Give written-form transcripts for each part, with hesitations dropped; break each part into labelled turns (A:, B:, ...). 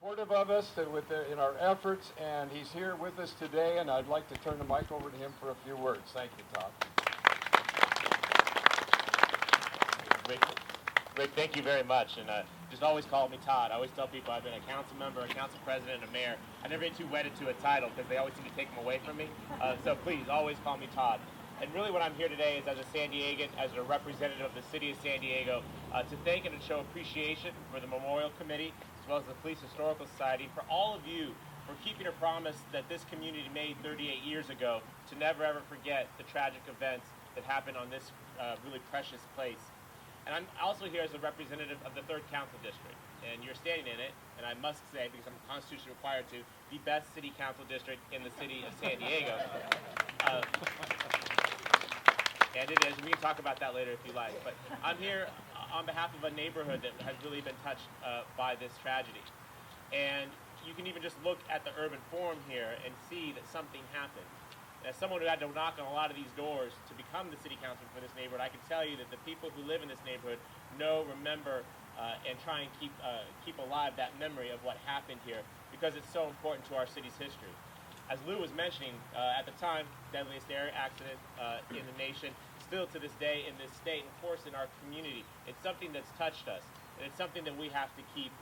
A: supportive of us in our efforts, and he's here with us today, and I'd like to turn the mic over to him for a few words. Thank you, Todd.
B: Rick, thank you very much, and just always call me Todd. I always tell people I've been a council member, a council president, and a mayor. I never get too wedded to a title because they always seem to take them away from me. So please, always call me Todd. And really what I'm here today is as a San Diegan, as a representative of the city of San Diego, to thank and to show appreciation for the Memorial Committee, as well as the Police Historical Society, for all of you for keeping a promise that this community made 38 years ago to never ever forget the tragic events that happened on this really precious place. And I'm also here as a representative of the 3rd Council District, and you're standing in it, and I must say, because I'm constitutionally required to, the best city council district in the city of San Diego. And it is, and we can talk about that later if you like, but I'm here on behalf of a neighborhood that has really been touched by this tragedy. And you can even just look at the urban forum here and see that something happened. As someone who had to knock on a lot of these doors to become the city councilor for this neighborhood, I can tell you that the people who live in this neighborhood know, remember, and try and keep alive that memory of what happened here because it's so important to our city's history. As Lou was mentioning, at the time, deadliest air accident in the nation, still to this day in this state, and of course in our community. It's something that's touched us, and it's something that we have to keep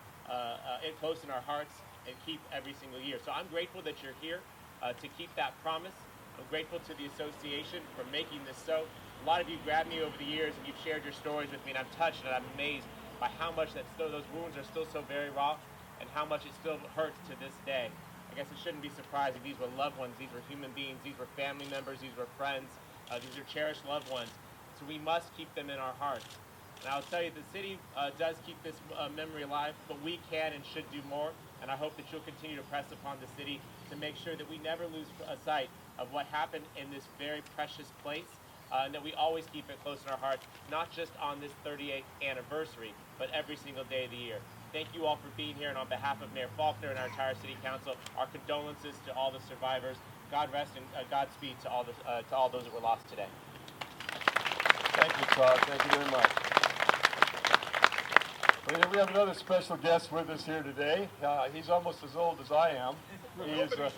B: it close in our hearts and keep every single year. So I'm grateful that you're here to keep that promise. I'm grateful to the association for making this so. A lot of you grabbed me over the years and you've shared your stories with me, and I'm touched and I'm amazed by how much those wounds are still so very raw and how much it still hurts to this day. I guess it shouldn't be surprising. These were loved ones, these were human beings, these were family members, these were friends, these are cherished loved ones. So we must keep them in our hearts. And I'll tell you, the city does keep this memory alive, but we can and should do more. And I hope that you'll continue to press upon the city to make sure that we never lose sight of what happened in this very precious place, and that we always keep it close in our hearts, not just on this 38th anniversary, but every single day of the year. Thank you all for being here, and on behalf of Mayor Faulkner and our entire city council, our condolences to all the survivors. God rest and Godspeed to all those that were lost today.
A: Thank you, Todd. Thank you very much. We have another special guest with us here today. He's almost as old as I am.
C: Nobody's as old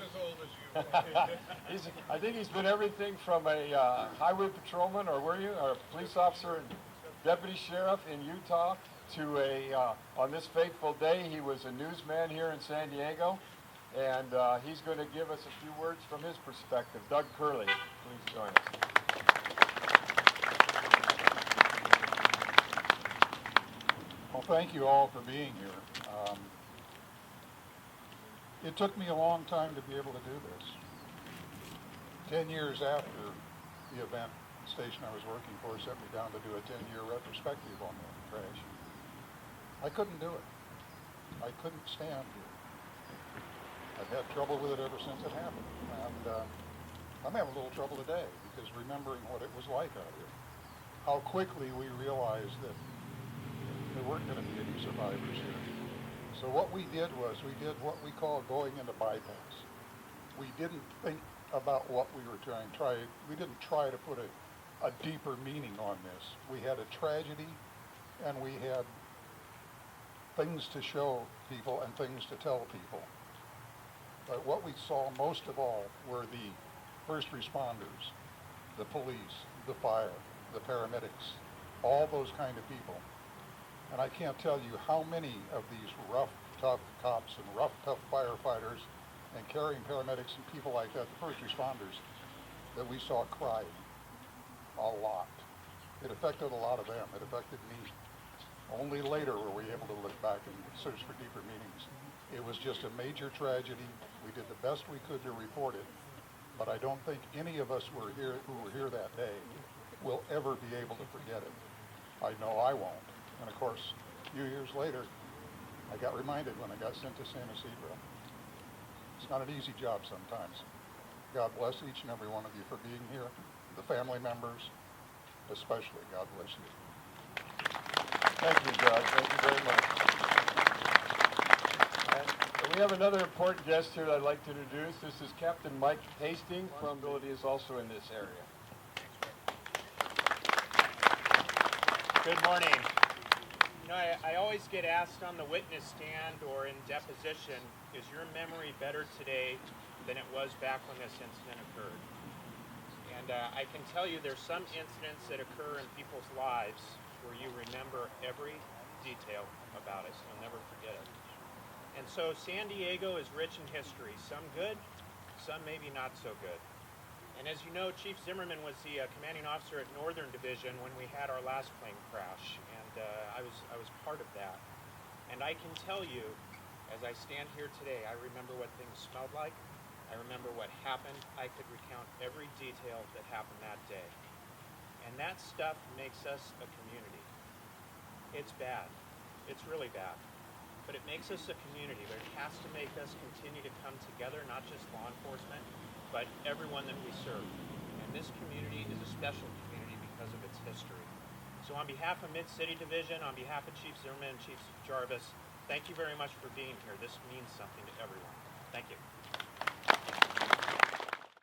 C: as you.
A: I think he's been everything from a highway patrolman, or a police officer and deputy sheriff in Utah, to on this fateful day, he was a newsman here in San Diego, and he's going to give us a few words from his perspective. Doug Curley, please join us.
C: Well, thank you all for being here. It took me a long time to be able to do this. 10 years after the event, the station I was working for sent me down to do a 10-year retrospective on the crash. I couldn't do it. I couldn't stand here. I've had trouble with it ever since it happened. And I'm having a little trouble today because remembering what it was like out here. How quickly we realized that there weren't going to be any survivors here. So what we did was we did what we call going into bypass. We didn't think about what we were we didn't try to put a deeper meaning on this. We had a tragedy and we had things to show people and things to tell people. But what we saw most of all were the first responders, the police, the fire, the paramedics, all those kind of people. And I can't tell you how many of these rough, tough cops and rough, tough firefighters and caring paramedics and people like that, the first responders, that we saw crying a lot. It affected a lot of them. It affected me. Only later were we able to look back and search for deeper meanings. It was just a major tragedy. We did the best we could to report it, but I don't think any of us who were here that day will ever be able to forget it. I know I won't. And of course, a few years later, I got reminded when I got sent to San Ysidro. It's not an easy job sometimes. God bless each and every one of you for being here. The family members, especially, God bless you.
A: Thank you, Doug. Thank you very much. And we have another important guest here that I'd like to introduce. This is Captain Mike Hastings. Responsibility is also in this area.
B: Good morning.
D: know, I always get asked on the witness stand or in deposition, is your memory better today than it was back when this incident occurred? And I can tell you there's some incidents that occur in people's lives where you remember every detail about it. You'll never forget it. And so San Diego is rich in history, some good, some maybe not so good. And as you know, Chief Zimmerman was the commanding officer at Northern Division when we had our last plane crash, and I was part of that. And I can tell you, as I stand here today, I remember what things smelled like. I remember what happened. I could recount every detail that happened that day. And that stuff makes us a community. It's bad. It's really bad. But it makes us a community. But it has to make us continue to come together, not just law enforcement, but everyone that we serve. And this community is a special community because of its history. So on behalf of Mid-City Division, on behalf of Chief Zimmerman and Chief Jarvis, thank you very much for being here. This means something to everyone.